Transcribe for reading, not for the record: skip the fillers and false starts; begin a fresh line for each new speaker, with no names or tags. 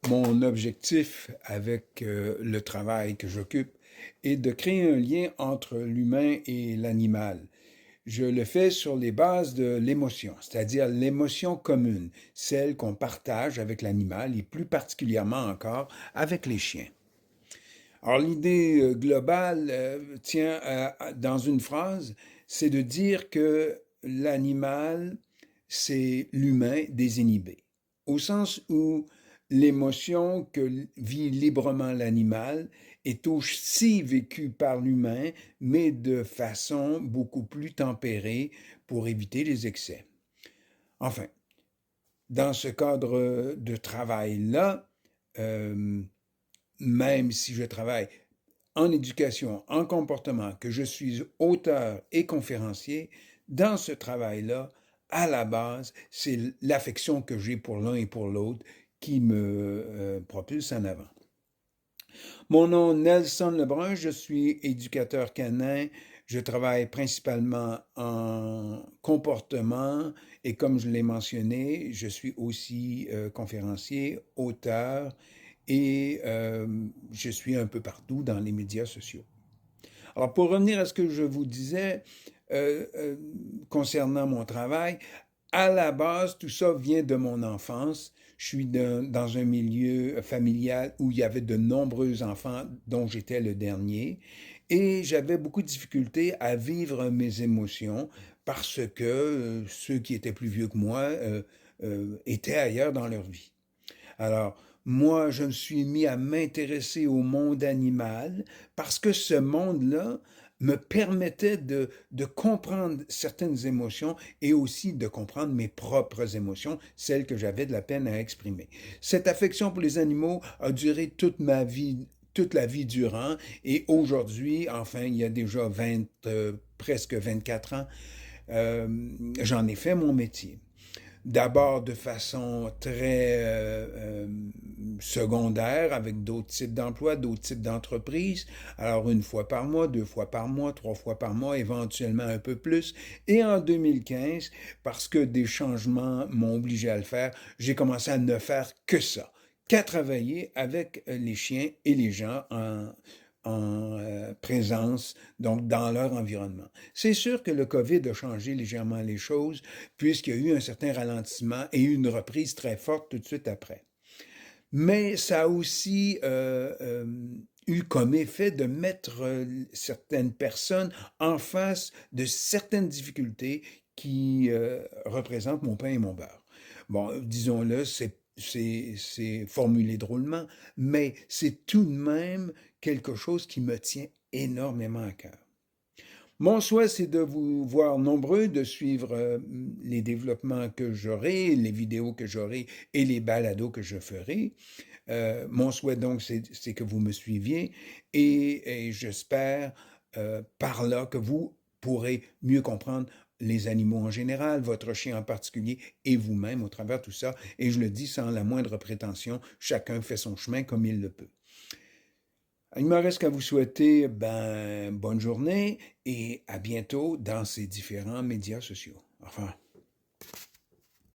Mon objectif avec le travail que j'occupe est de créer un lien entre l'humain et l'animal. Je le fais sur les bases de l'émotion, c'est-à-dire l'émotion commune, celle qu'on partage avec l'animal et plus particulièrement encore avec les chiens. Alors l'idée globale tient dans une phrase, c'est de dire que l'animal, c'est l'humain désinhibé, au sens où l'émotion que vit librement l'animal est aussi vécue par l'humain, mais de façon beaucoup plus tempérée pour éviter les excès. Enfin, dans ce cadre de travail-là, euh, même si je travaille en éducation, en comportement, que je suis auteur et conférencier, dans ce travail-là, à la base, c'est l'affection que j'ai pour l'un et pour l'autre qui me propulse en avant. Mon nom est Nelson Lebrun, je suis éducateur canin, je travaille principalement en comportement et comme je l'ai mentionné, je suis aussi conférencier, auteur et je suis un peu partout dans les médias sociaux. Alors, pour revenir à ce que je vous disais euh, euh, concernant mon travail, à la base, tout ça vient de mon enfance. Je suis dans un milieu familial où il y avait de nombreux enfants, dont j'étais le dernier, et j'avais beaucoup de difficultés à vivre mes émotions parce que ceux qui étaient plus vieux que moi étaient ailleurs dans leur vie. Alors, moi, je me suis mis à m'intéresser au monde animal parce que ce monde-là me permettait de comprendre certaines émotions et aussi de comprendre mes propres émotions, celles que j'avais de la peine à exprimer. Cette affection pour les animaux a duré toute ma vie, toute la vie durant, et aujourd'hui, enfin, il y a déjà presque 24 ans, j'en ai fait mon métier. D'abord de façon très secondaire avec d'autres types d'emplois, d'autres types d'entreprises. Alors une fois par mois, deux fois par mois, trois fois par mois, éventuellement un peu plus. Et en 2015, parce que des changements m'ont obligé à le faire, j'ai commencé à ne faire que ça, qu'à travailler avec les chiens et les gens en présence, donc dans leur environnement. C'est sûr que le COVID a changé légèrement les choses, puisqu'il y a eu un certain ralentissement et une reprise très forte tout de suite après. Mais ça a aussi eu comme effet de mettre certaines personnes en face de certaines difficultés qui représentent mon pain et mon beurre. Bon, disons-le, c'est formulé drôlement, mais c'est tout de même quelque chose qui me tient énormément à cœur. Mon souhait, c'est de vous voir nombreux, de suivre les développements que j'aurai, les vidéos que j'aurai et les balados que je ferai. Mon souhait, donc, c'est que vous me suiviez et j'espère par là que vous pourrez mieux comprendre les animaux en général, votre chien en particulier et vous-même au travers de tout ça. Et je le dis sans la moindre prétention, chacun fait son chemin comme il le peut. Il me reste qu'à vous souhaiter bonne journée et à bientôt dans ces différents médias sociaux. Au revoir.